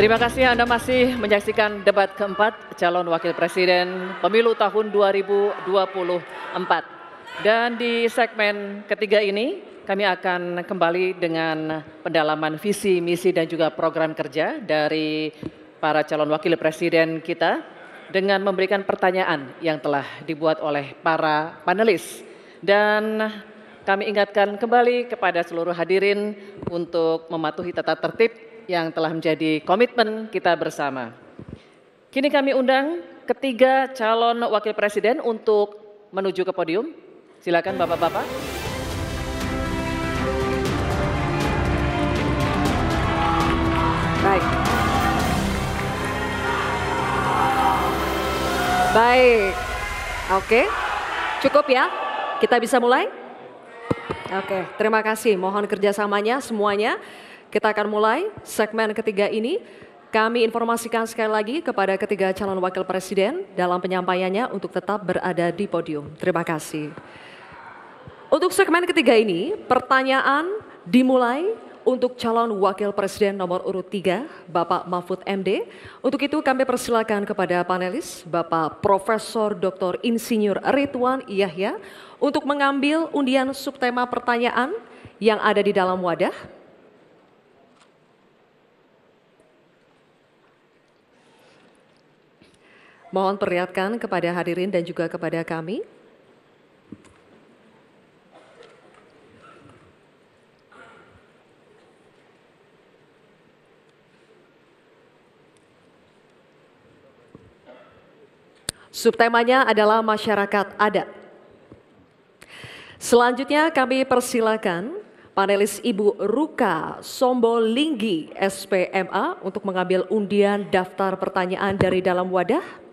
Terima kasih Anda masih menyaksikan debat keempat calon wakil presiden pemilu tahun 2024. Dan di segmen ketiga ini kami akan kembali dengan pendalaman visi, misi dan juga program kerja dari para calon wakil presiden kita dengan memberikan pertanyaan yang telah dibuat oleh para panelis. Dan kami ingatkan kembali kepada seluruh hadirin untuk mematuhi tata tertib yang telah menjadi komitmen kita bersama. Kini kami undang ketiga calon wakil presiden untuk menuju ke podium. Silakan Bapak-bapak. Baik. Baik. Oke. Cukup ya? Kita bisa mulai? Oke, terima kasih. Mohon kerjasamanya semuanya. Kita akan mulai segmen ketiga ini. Kami informasikan sekali lagi kepada ketiga calon wakil presiden dalam penyampaiannya untuk tetap berada di podium. Terima kasih. Untuk segmen ketiga ini, pertanyaan dimulai untuk calon wakil presiden nomor urut 3, Bapak Mahfud MD. Untuk itu kami persilakan kepada panelis, Bapak Profesor Dr. Insinyur Ridwan Yahya, untuk mengambil undian subtema pertanyaan yang ada di dalam wadah. Mohon perlihatkan kepada hadirin dan juga kepada kami. Subtemanya adalah masyarakat adat. Selanjutnya kami persilakan panelis Ibu Ruka Sombolinggi SPMA untuk mengambil undian daftar pertanyaan dari dalam wadah.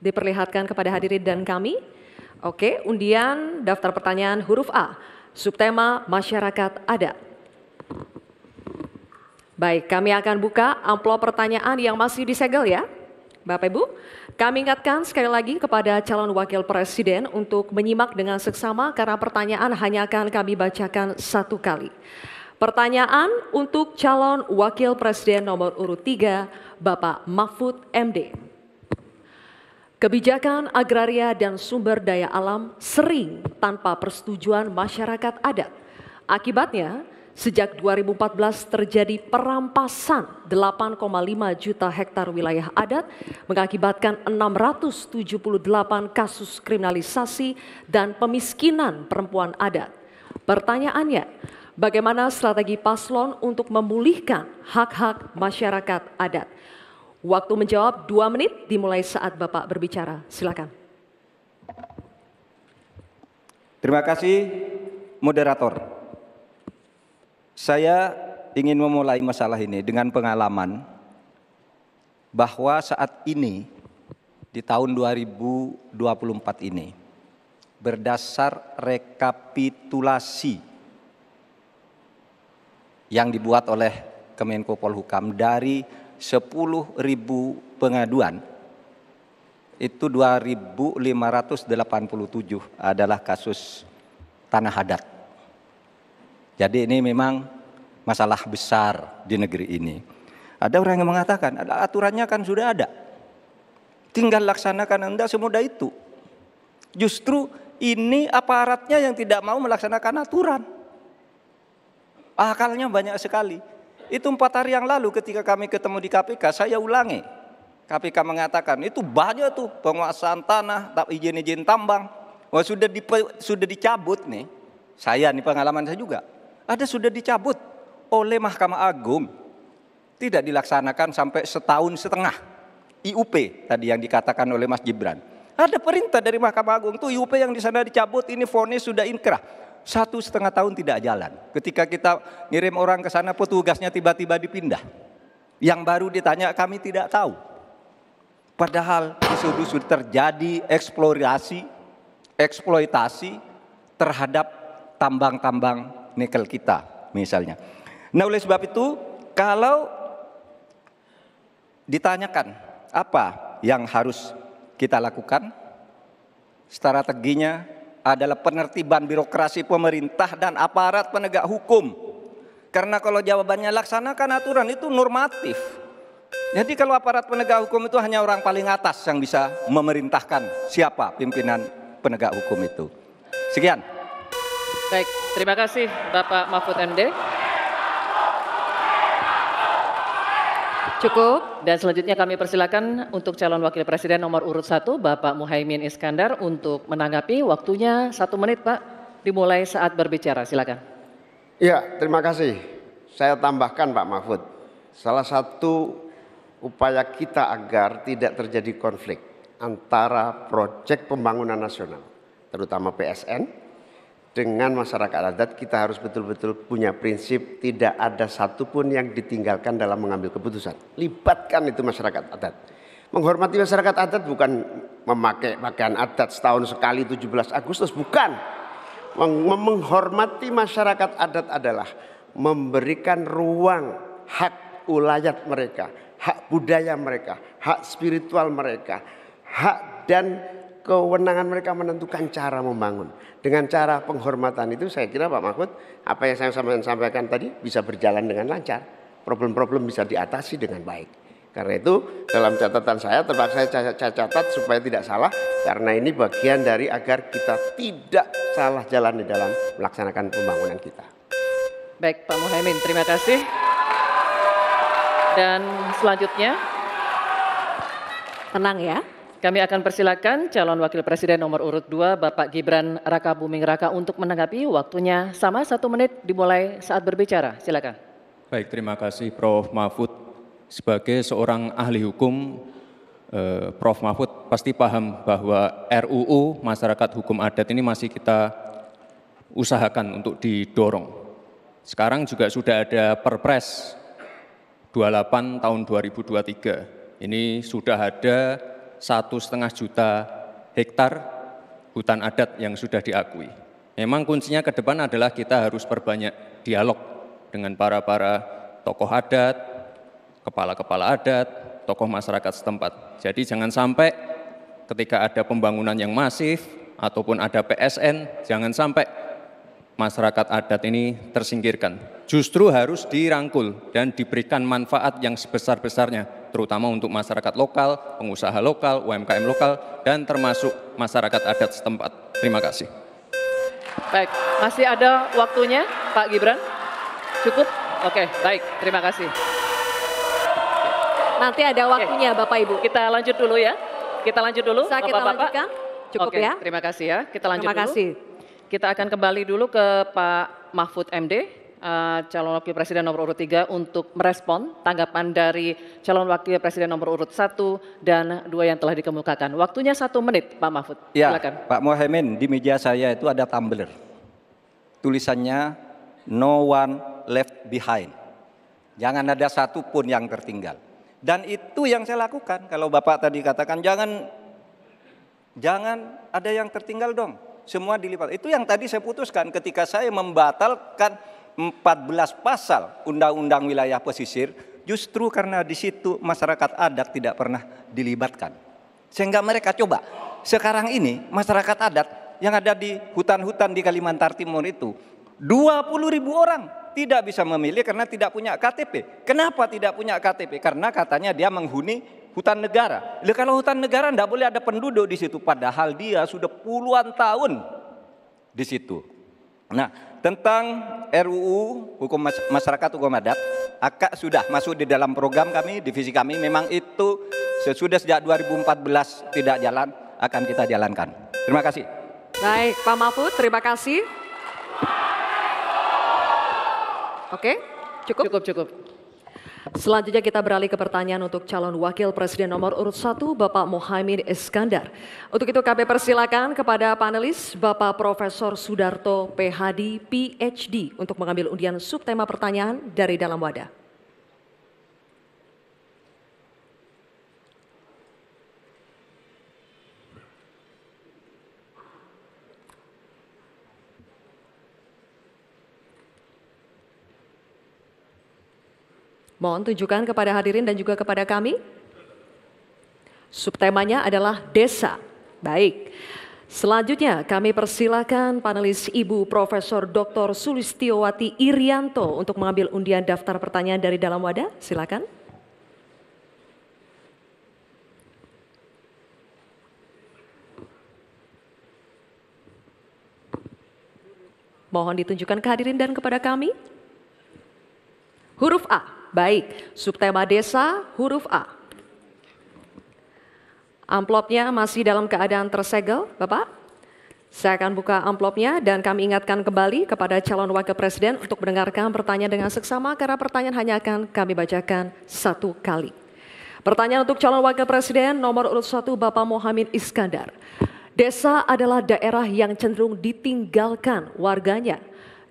Diperlihatkan kepada hadirin dan kami. Oke, undian daftar pertanyaan huruf A, subtema masyarakat adat. Baik, kami akan buka amplop pertanyaan yang masih disegel ya. Bapak Ibu, kami ingatkan sekali lagi kepada calon wakil presiden untuk menyimak dengan seksama karena pertanyaan hanya akan kami bacakan satu kali. Pertanyaan untuk calon wakil presiden nomor urut 3, Bapak Mahfud MD. Kebijakan agraria dan sumber daya alam sering tanpa persetujuan masyarakat adat. Akibatnya, sejak 2014 terjadi perampasan 8,5 juta hektar wilayah adat, mengakibatkan 678 kasus kriminalisasi dan pemiskinan perempuan adat. Pertanyaannya, bagaimana strategi paslon untuk memulihkan hak-hak masyarakat adat? Waktu menjawab 2 menit dimulai saat Bapak berbicara. Silakan. Terima kasih moderator. Saya ingin memulai masalah ini dengan pengalaman bahwa saat ini di tahun 2024 ini berdasar rekapitulasi yang dibuat oleh Kemenko Polhukam dari 10.000 pengaduan, itu 2.587 adalah kasus tanah adat. Jadi ini memang masalah besar di negeri ini. Ada orang yang mengatakan, aturannya kan sudah ada. Tinggal laksanakan, enggak semudah itu. Justru ini aparatnya yang tidak mau melaksanakan aturan. Akalnya banyak sekali. Itu 4 hari yang lalu ketika kami ketemu di KPK, saya ulangi. KPK mengatakan itu banyak tuh penguasaan tanah, izin-izin tambang. Wah, sudah dicabut nih. Saya nih pengalaman saya juga. Ada sudah dicabut oleh Mahkamah Agung. Tidak dilaksanakan sampai 1,5 tahun. IUP tadi yang dikatakan oleh Mas Gibran. Ada perintah dari Mahkamah Agung tuh IUP yang di sana dicabut, ini vonis sudah inkrah. 1,5 tahun tidak jalan. Ketika kita ngirim orang ke sana, petugasnya tiba-tiba dipindah. Yang baru ditanya, kami tidak tahu. Padahal sudah terjadi eksploitasi terhadap tambang-tambang nikel kita misalnya. Nah, oleh sebab itu, kalau ditanyakan apa yang harus kita lakukan, Strateginya adalah penertiban birokrasi pemerintah dan aparat penegak hukum. Karena kalau jawabannya laksanakan aturan itu normatif. Jadi kalau aparat penegak hukum itu hanya orang paling atas yang bisa memerintahkan siapa pimpinan penegak hukum itu. Sekian. Baik, terima kasih Bapak Mahfud MD. Cukup. Dan selanjutnya kami persilakan untuk calon wakil presiden nomor urut 1 Bapak Muhaimin Iskandar untuk menanggapi. Waktunya 1 menit Pak, dimulai saat berbicara, silakan. Ya, terima kasih. Saya tambahkan Pak Mahfud, salah satu upaya kita agar tidak terjadi konflik antara proyek pembangunan nasional, terutama PSN, dengan masyarakat adat, kita harus betul-betul punya prinsip tidak ada satupun yang ditinggalkan dalam mengambil keputusan. Libatkan itu masyarakat adat. Menghormati masyarakat adat bukan memakai pakaian adat setahun sekali 17 Agustus, bukan. Menghormati masyarakat adat adalah memberikan ruang hak ulayat mereka, hak budaya mereka, hak spiritual mereka, hak dan kewenangan mereka menentukan cara membangun. Dengan cara penghormatan itu saya kira Pak Mahfud, apa yang saya sampaikan tadi bisa berjalan dengan lancar. Problem-problem bisa diatasi dengan baik. Karena itu dalam catatan saya terpaksa saya catat supaya tidak salah. Karena ini bagian dari agar kita tidak salah jalan di dalam melaksanakan pembangunan kita. Baik Pak Muhaimin, terima kasih. Dan selanjutnya Tenang ya. kami akan persilakan calon wakil presiden nomor urut 2 Bapak Gibran Rakabuming Raka untuk menanggapi. Waktunya sama 1 menit dimulai saat berbicara. Silakan. Baik, terima kasih Prof. Mahfud. Sebagai seorang ahli hukum, Prof. Mahfud pasti paham bahwa RUU Masyarakat Hukum Adat ini masih kita usahakan untuk didorong. Sekarang juga sudah ada Perpres 28 tahun 2023. Ini sudah ada 1,5 juta hektar hutan adat yang sudah diakui. Memang kuncinya ke depan adalah kita harus perbanyak dialog dengan para tokoh adat, kepala-kepala adat, tokoh masyarakat setempat. Jadi jangan sampai ketika ada pembangunan yang masif ataupun ada PSN, jangan sampai masyarakat adat ini tersingkirkan. Justru harus dirangkul dan diberikan manfaat yang sebesar-besarnya, terutama untuk masyarakat lokal, pengusaha lokal, UMKM lokal, dan termasuk masyarakat adat setempat. Terima kasih. Baik, masih ada waktunya Pak Gibran? Cukup? Oke, baik, terima kasih. Nanti ada waktunya Bapak Ibu. Kita lanjut dulu ya. Kita lanjut dulu, Bisa kita Bapak-Bapak. lanjutkan? Cukup Oke, ya. terima kasih ya. Kita lanjut Terima dulu. kasih. Kita akan kembali dulu ke Pak Mahfud MD, calon wakil presiden nomor urut 3 untuk merespon tanggapan dari calon wakil presiden nomor urut 1 dan 2 yang telah dikemukakan. Waktunya 1 menit Pak Mahfud, Ya, silakan. Pak Muhaimin, di meja saya itu ada tumbler. Tulisannya no one left behind. Jangan ada satupun yang tertinggal. Dan itu yang saya lakukan. Kalau Bapak tadi katakan jangan ada yang tertinggal dong. Semua dilipat. Itu yang tadi saya putuskan ketika saya membatalkan 14 pasal Undang-Undang Wilayah Pesisir, justru karena di situ masyarakat adat tidak pernah dilibatkan. Sehingga mereka coba. Sekarang ini masyarakat adat yang ada di hutan-hutan di Kalimantan Timur itu 20.000 orang tidak bisa memilih karena tidak punya KTP. Kenapa tidak punya KTP? Karena katanya dia menghuni hutan negara. Kalau hutan negara tidak boleh ada penduduk di situ, padahal dia sudah puluhan tahun di situ. Nah, tentang RUU Hukum Masyarakat Hukum Adat, sudah masuk di dalam program kami, divisi kami. Memang itu sesudah sejak 2014 tidak jalan, akan kita jalankan. Terima kasih. Baik, Pak Mahfud, terima kasih. Oke, cukup? Cukup. Selanjutnya kita beralih ke pertanyaan untuk calon wakil presiden nomor urut 1 Bapak Muhaimin Iskandar. Untuk itu kami persilakan kepada panelis Bapak Profesor Sudarto PhD PhD untuk mengambil undian subtema pertanyaan dari dalam wadah. Mohon tunjukkan kepada hadirin dan juga kepada kami. Subtemanya adalah desa. Baik. Selanjutnya kami persilakan panelis Ibu Profesor Dr. Sulistiowati Irianto untuk mengambil undian daftar pertanyaan dari dalam wadah. Silakan. Mohon ditunjukkan kehadirin dan kepada kami. Huruf A, baik. Subtema desa, huruf A. Amplopnya masih dalam keadaan tersegel, Bapak. Saya akan buka amplopnya dan kami ingatkan kembali kepada calon wakil presiden untuk mendengarkan pertanyaan dengan seksama karena pertanyaan hanya akan kami bacakan satu kali. Pertanyaan untuk calon wakil presiden nomor urut 1 Bapak Mohamid Iskandar. Desa adalah daerah yang cenderung ditinggalkan warganya.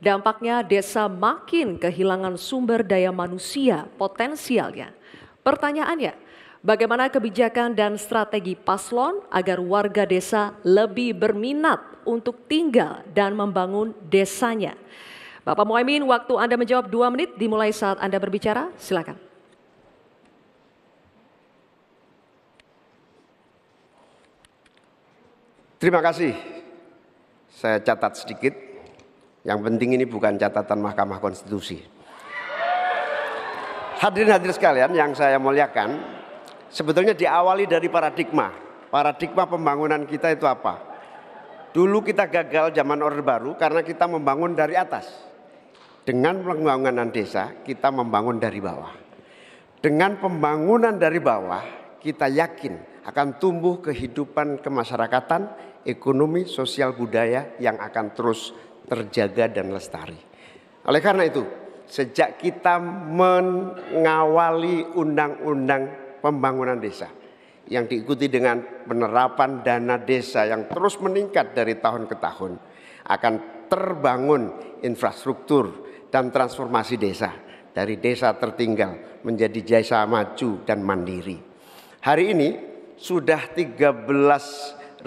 Dampaknya desa makin kehilangan sumber daya manusia potensialnya. Pertanyaannya, bagaimana kebijakan dan strategi paslon agar warga desa lebih berminat untuk tinggal dan membangun desanya? Bapak Muhaimin, waktu Anda menjawab 2 menit dimulai saat Anda berbicara, silakan. Terima kasih. Saya catat sedikit. Yang penting ini bukan catatan Mahkamah Konstitusi. Hadirin sekalian yang saya muliakan, sebetulnya diawali dari paradigma. Paradigma pembangunan kita itu apa? Dulu kita gagal zaman Orde Baru karena kita membangun dari atas. Dengan pembangunan desa, kita membangun dari bawah. Dengan pembangunan dari bawah, kita yakin akan tumbuh kehidupan kemasyarakatan, ekonomi, sosial, budaya yang akan terus terjaga dan lestari. Oleh karena itu, sejak kita mengawali undang-undang pembangunan desa yang diikuti dengan penerapan dana desa yang terus meningkat dari tahun ke tahun, akan terbangun infrastruktur dan transformasi desa dari desa tertinggal menjadi desa maju dan mandiri. Hari ini sudah 13.000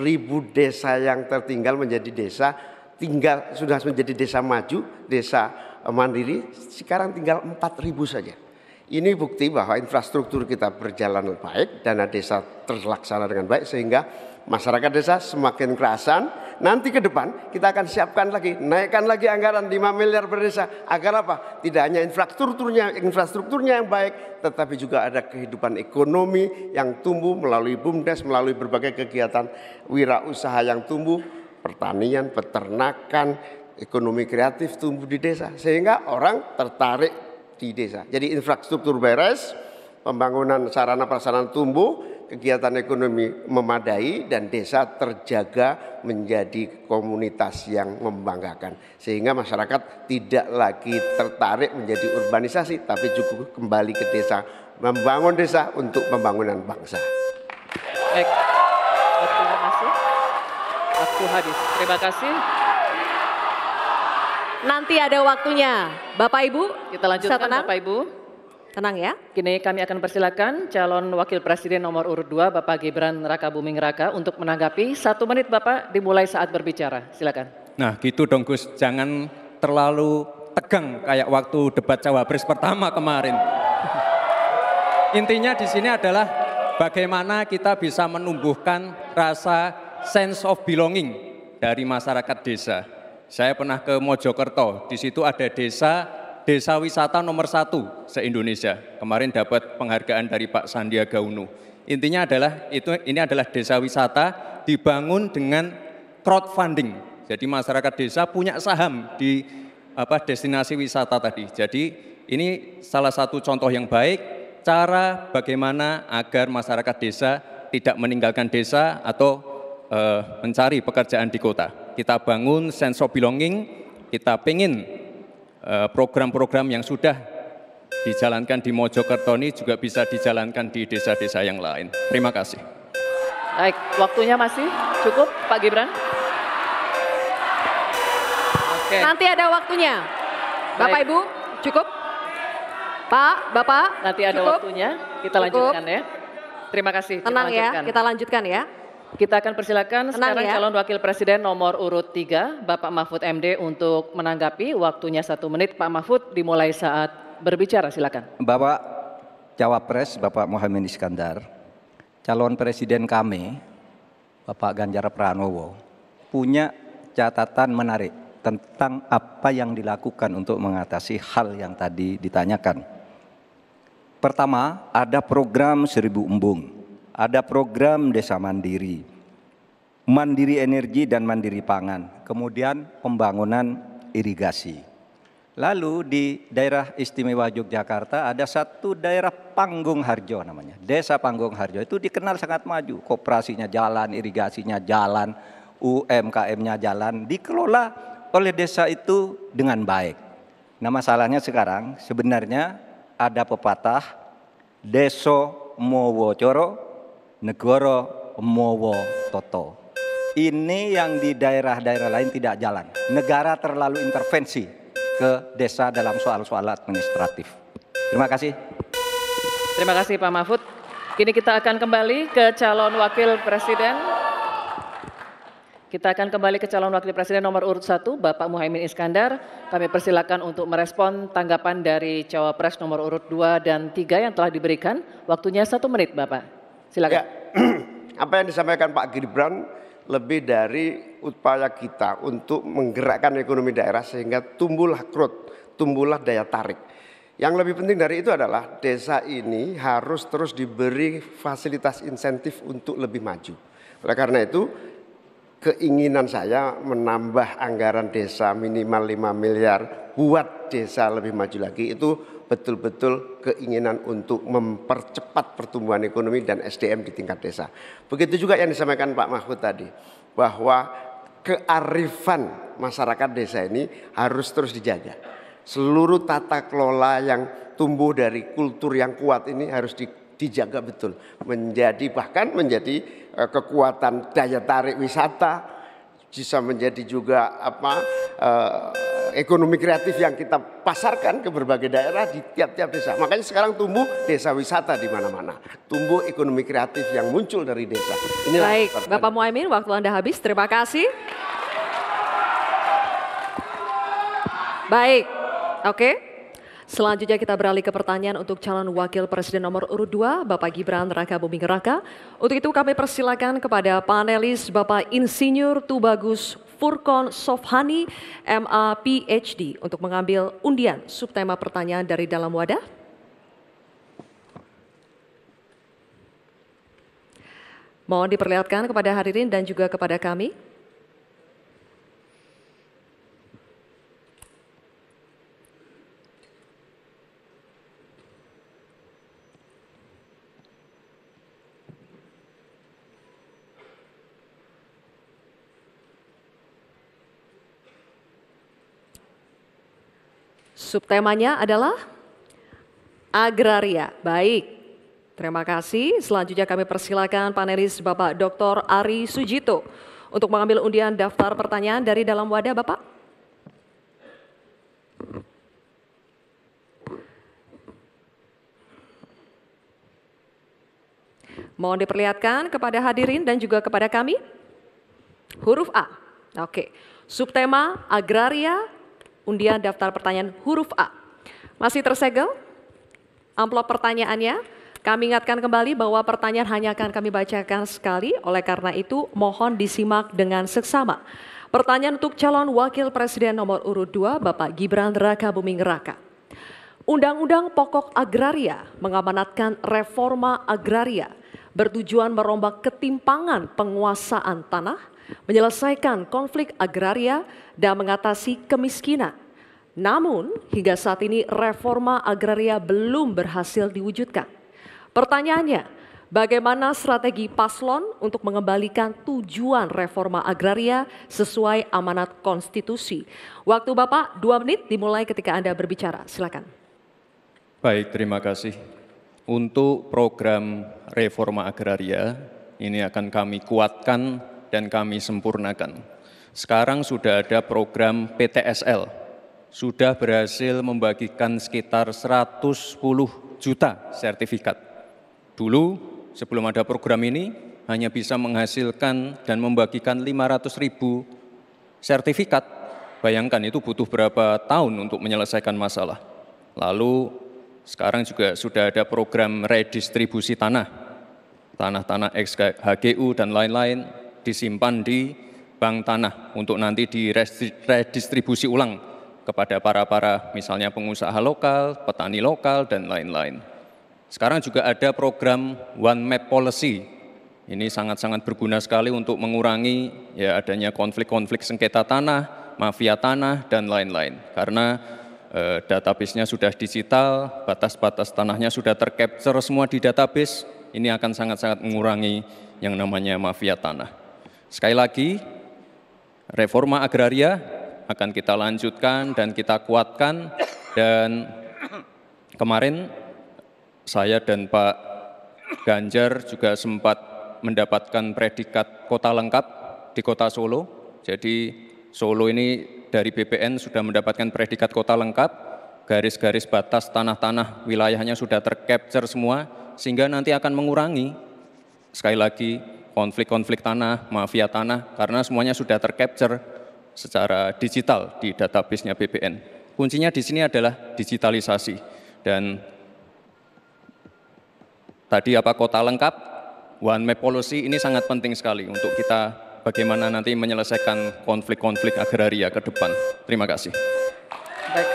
desa yang tertinggal menjadi desa tinggal, sudah menjadi desa maju, desa mandiri, sekarang tinggal 4.000 saja. Ini bukti bahwa infrastruktur kita berjalan baik, dana desa terlaksana dengan baik sehingga masyarakat desa semakin kerasan. Nanti ke depan kita akan siapkan lagi, naikkan lagi anggaran 5 miliar per desa. Agar apa? Tidak hanya infrastrukturnya yang baik, tetapi juga ada kehidupan ekonomi yang tumbuh melalui BUMDes, melalui berbagai kegiatan wirausaha yang tumbuh, pertanian, peternakan, ekonomi kreatif tumbuh di desa. Sehingga orang tertarik di desa. Jadi infrastruktur beres, pembangunan sarana prasarana tumbuh, kegiatan ekonomi memadai dan desa terjaga menjadi komunitas yang membanggakan. Sehingga masyarakat tidak lagi tertarik menjadi urbanisasi tapi juga kembali ke desa, membangun desa untuk pembangunan bangsa. Baik, terima kasih. Waktu habis. Terima kasih. Nanti ada waktunya. Bapak Ibu, Kita lanjutkan Bapak Ibu. Tenang ya. Kini kami akan persilakan calon wakil presiden nomor urut 2 Bapak Gibran Rakabuming Raka untuk menanggapi. 1 menit Bapak dimulai saat berbicara. Silakan. Nah gitu dong Gus, jangan terlalu tegang kayak waktu debat Cawapres pertama kemarin. Intinya di sini adalah bagaimana kita bisa menumbuhkan rasa sense of belonging dari masyarakat desa. Saya pernah ke Mojokerto, di situ ada desa wisata nomor 1 se-Indonesia. Kemarin dapat penghargaan dari Pak Sandiaga Uno. Intinya adalah ini adalah desa wisata dibangun dengan crowdfunding. Jadi masyarakat desa punya saham di destinasi wisata tadi. Jadi ini salah satu contoh yang baik cara bagaimana agar masyarakat desa tidak meninggalkan desa atau mencari pekerjaan di kota. Kita bangun sense of belonging, kita pengen program-program yang sudah dijalankan di Mojokerto ini juga bisa dijalankan di desa-desa yang lain. Terima kasih. Baik, waktunya masih cukup Pak Gibran? Oke. Nanti ada waktunya. Bapak Baik. Ibu, cukup? Pak, Bapak, Nanti ada cukup? waktunya, kita Cukup. lanjutkan ya. Terima kasih. Tenang ya, kita lanjutkan ya. Kita akan persilakan Tenang sekarang ya. calon wakil presiden nomor urut 3, Bapak Mahfud MD untuk menanggapi. Waktunya 1 menit, Pak Mahfud dimulai saat berbicara, silakan. Bapak Cawapres, Bapak Mohamid Iskandar, calon presiden kami, Bapak Ganjar Pranowo, punya catatan menarik tentang apa yang dilakukan untuk mengatasi hal yang tadi ditanyakan. Pertama, ada program 1000 embung, ada program desa mandiri, mandiri energi dan mandiri pangan, kemudian pembangunan irigasi. Lalu di daerah istimewa Yogyakarta ada satu daerah Panggung Harjo namanya, Desa Panggung Harjo, itu dikenal sangat maju, koperasinya jalan, irigasinya jalan, UMKM-nya jalan, dikelola oleh desa itu dengan baik. Nah masalahnya sekarang sebenarnya ada pepatah, deso mowo coro, negoro mowo toto. Ini yang di daerah-daerah lain tidak jalan. Negara terlalu intervensi ke desa dalam soal-soal administratif. Terima kasih. Terima kasih Pak Mahfud. Kini kita akan kembali ke calon wakil presiden. Kita akan kembali ke calon wakil presiden nomor urut 1, Bapak Muhaimin Iskandar. Kami persilakan untuk merespon tanggapan dari cawapres nomor urut 2 dan 3 yang telah diberikan. Waktunya 1 menit, Bapak. Silakan. Ya, apa yang disampaikan Pak Gibran lebih dari upaya kita untuk menggerakkan ekonomi daerah sehingga tumbuhlah growth, tumbuhlah daya tarik. Yang lebih penting dari itu adalah desa ini harus terus diberi fasilitas insentif untuk lebih maju. Oleh karena itu, keinginan saya menambah anggaran desa minimal 5 miliar buat desa lebih maju lagi, itu betul-betul keinginan untuk mempercepat pertumbuhan ekonomi dan SDM di tingkat desa. Begitu juga yang disampaikan Pak Mahfud tadi, bahwa kearifan masyarakat desa ini harus terus dijaga. Seluruh tata kelola yang tumbuh dari kultur yang kuat ini harus dijaga betul, bahkan menjadi kekuatan daya tarik wisata, bisa menjadi juga ekonomi kreatif yang kita pasarkan ke berbagai daerah di tiap-tiap desa. Makanya sekarang tumbuh desa wisata di mana-mana, tumbuh ekonomi kreatif yang muncul dari desa. Inilah baik, Bapak Muhaimin, waktu Anda habis. Terima kasih. Baik, oke. Selanjutnya kita beralih ke pertanyaan untuk calon wakil presiden nomor urut 2, Bapak Gibran Rakabuming Raka. Untuk itu kami persilakan kepada panelis Bapak Insinyur Tubagus Furkon Sofhani, MA PhD, untuk mengambil undian subtema pertanyaan dari dalam wadah. Mohon diperlihatkan kepada hadirin dan juga kepada kami. Subtemanya adalah agraria. Baik, terima kasih. Selanjutnya kami persilakan panelis Bapak Dr. Ari Sujito untuk mengambil undian daftar pertanyaan dari dalam wadah, Bapak. Mohon diperlihatkan kepada hadirin dan juga kepada kami. Huruf A. Oke, subtema agraria. Undian daftar pertanyaan huruf A. Masih tersegel amplop pertanyaannya. Kami ingatkan kembali bahwa pertanyaan hanya akan kami bacakan sekali. Oleh karena itu mohon disimak dengan seksama. Pertanyaan untuk calon wakil presiden nomor urut 2 Bapak Gibran Rakabuming Raka. Undang-Undang Pokok Agraria mengamanatkan reforma agraria bertujuan merombak ketimpangan penguasaan tanah, menyelesaikan konflik agraria, dan mengatasi kemiskinan. Namun, hingga saat ini reforma agraria belum berhasil diwujudkan. Pertanyaannya, bagaimana strategi paslon untuk mengembalikan tujuan reforma agraria sesuai amanat konstitusi? Waktu Bapak 2 menit dimulai ketika Anda berbicara. Silakan. Baik, terima kasih. Untuk program reforma agraria, ini akan kami kuatkan dan kami sempurnakan. Sekarang sudah ada program PTSL, sudah berhasil membagikan sekitar 110 juta sertifikat. Dulu sebelum ada program ini hanya bisa menghasilkan dan membagikan 500.000 sertifikat. Bayangkan itu butuh berapa tahun untuk menyelesaikan masalah. Lalu sekarang juga sudah ada program redistribusi tanah. Tanah-tanah ex HGU dan lain-lain disimpan di bank tanah untuk nanti diredistribusi ulang kepada para misalnya pengusaha lokal, petani lokal, dan lain-lain. Sekarang juga ada program One Map Policy. Ini sangat-sangat berguna sekali untuk mengurangi ya adanya konflik-konflik sengketa tanah, mafia tanah, dan lain-lain. Karena database-nya sudah digital, batas-batas tanahnya sudah tercapture semua di database, ini akan sangat-sangat mengurangi yang namanya mafia tanah. Sekali lagi, reforma agraria akan kita lanjutkan dan kita kuatkan, dan kemarin saya dan Pak Ganjar juga sempat mendapatkan predikat kota lengkap di kota Solo. Jadi Solo ini dari BPN sudah mendapatkan predikat kota lengkap, garis-garis batas tanah-tanah wilayahnya sudah tercapture semua, sehingga nanti akan mengurangi, sekali lagi, konflik-konflik tanah, mafia tanah, karena semuanya sudah tercapture secara digital di database-nya BPN. Kuncinya di sini adalah digitalisasi. Dan tadi kota lengkap, One Map Policy ini sangat penting sekali untuk kita bagaimana nanti menyelesaikan konflik-konflik agraria ke depan. Terima kasih. Baik,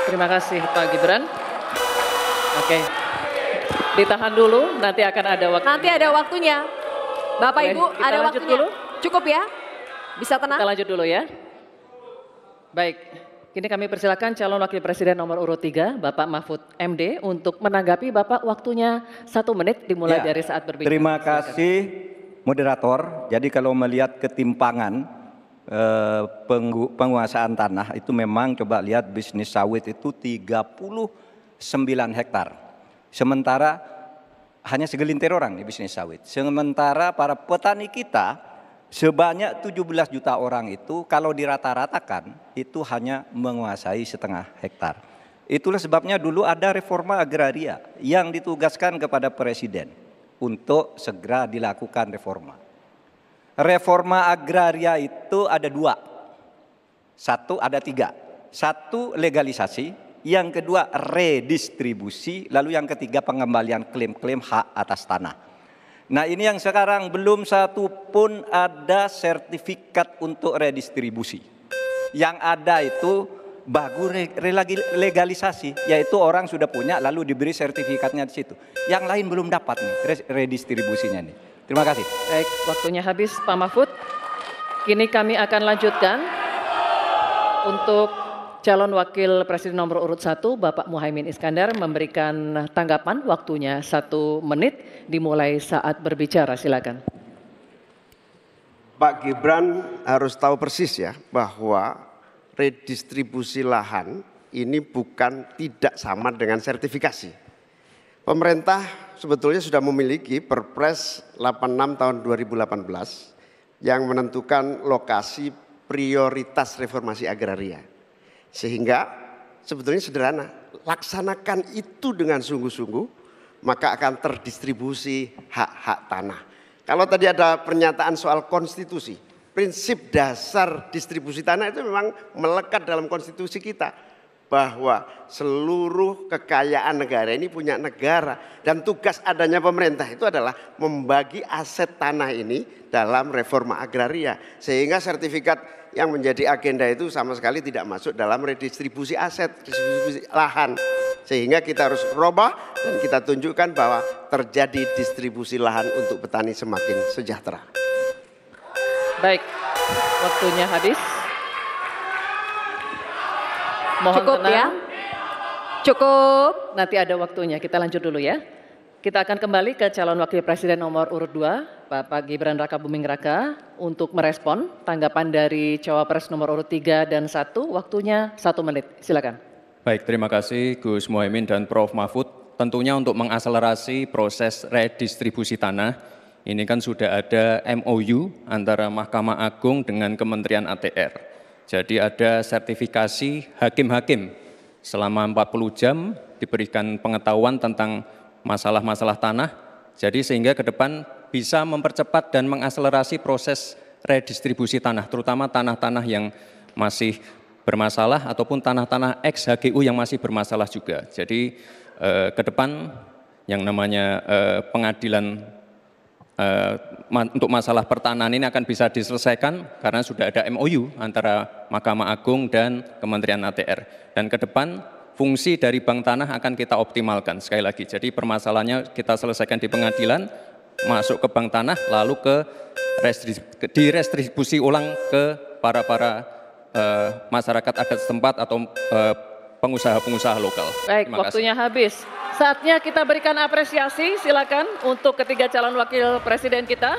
terima kasih Pak Gibran. Oke, ditahan dulu, nanti akan ada waktu. Nanti ada waktunya. Bapak Oke, Ibu, kita ada lanjut waktunya. dulu. Cukup ya? Bisa tenang? Kita lanjut dulu ya. Baik, kini kami persilakan calon wakil presiden nomor urut 3, Bapak Mahfud MD, untuk menanggapi Bapak, waktunya 1 menit dimulai Ya, dari saat berbicara. Terima kasih moderator. Jadi kalau melihat ketimpangan penguasaan tanah itu memang coba lihat bisnis sawit itu 39 hektar. Sementara hanya segelintir orang di bisnis sawit. Sementara para petani kita sebanyak 17 juta orang itu kalau dirata-ratakan itu hanya menguasai setengah hektar. Itulah sebabnya dulu ada reforma agraria yang ditugaskan kepada Presiden untuk segera dilakukan reforma. Reforma agraria itu ada 2. Ada 3. 1 legalisasi, yang kedua redistribusi, lalu yang ketiga pengembalian klaim-klaim hak atas tanah. Nah ini yang sekarang belum satu pun ada sertifikat untuk redistribusi. Yang ada itu bagus legalisasi, yaitu orang sudah punya lalu diberi sertifikatnya di situ. Yang lain belum dapat nih redistribusinya nih. Terima kasih. Baik, waktunya habis Pak Mahfud. Kini kami akan lanjutkan untuk calon wakil presiden nomor urut 1, Bapak Muhaimin Iskandar, memberikan tanggapan, waktunya 1 menit dimulai saat berbicara. Silakan. Pak Gibran harus tahu persis ya bahwa redistribusi lahan ini bukan tidak sama dengan sertifikasi. Pemerintah sebetulnya sudah memiliki Perpres 86 tahun 2018 yang menentukan lokasi prioritas reformasi agraria. Sehingga sebetulnya sederhana, laksanakan itu dengan sungguh-sungguh, maka akan terdistribusi hak-hak tanah. Kalau tadi ada pernyataan soal konstitusi, prinsip dasar distribusi tanah itu memang melekat dalam konstitusi kita. Bahwa seluruh kekayaan negara ini punya negara. Dan tugas adanya pemerintah itu adalah membagi aset tanah ini dalam reforma agraria. Sehingga sertifikat yang menjadi agenda itu sama sekali tidak masuk dalam redistribusi aset, distribusi lahan. Sehingga kita harus robah dan kita tunjukkan bahwa terjadi distribusi lahan untuk petani semakin sejahtera. Baik, waktunya habis. Mohon Cukup tenang. ya? Cukup. Nanti ada waktunya, kita lanjut dulu ya. Kita akan kembali ke calon wakil presiden nomor urut 2, Bapak Gibran Raka Buming Raka, untuk merespon tanggapan dari cawapres nomor urut 3 dan 1, waktunya 1 menit. Silakan. Baik, terima kasih Gus Muhaimin dan Prof. Mahfud. Tentunya untuk mengakselerasi proses redistribusi tanah, ini kan sudah ada MOU antara Mahkamah Agung dengan Kementerian ATR. Jadi ada sertifikasi hakim-hakim selama 40 jam diberikan pengetahuan tentang masalah-masalah tanah. Jadi sehingga ke depan bisa mempercepat dan mengakselerasi proses redistribusi tanah, terutama tanah-tanah yang masih bermasalah ataupun tanah-tanah ex-HGU yang masih bermasalah juga. Jadi ke depan yang namanya pengadilan untuk masalah pertanahan ini akan bisa diselesaikan karena sudah ada MOU antara Mahkamah Agung dan Kementerian ATR. Dan ke depan fungsi dari bank tanah akan kita optimalkan sekali lagi. Jadi permasalahannya kita selesaikan di pengadilan, masuk ke bank tanah, lalu direstribusi ulang ke para masyarakat adat setempat atau pengusaha-pengusaha lokal. Baik, waktunya habis. Saatnya kita berikan apresiasi, silakan untuk ketiga calon wakil presiden kita.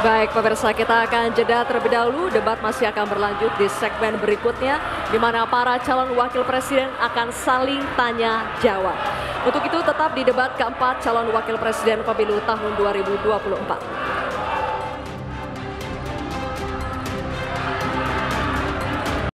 Baik, pemirsa, kita akan jeda terlebih dahulu. Debat masih akan berlanjut di segmen berikutnya, di mana para calon wakil presiden akan saling tanya jawab. Untuk itu tetap di debat keempat calon wakil presiden pemilu tahun 2024.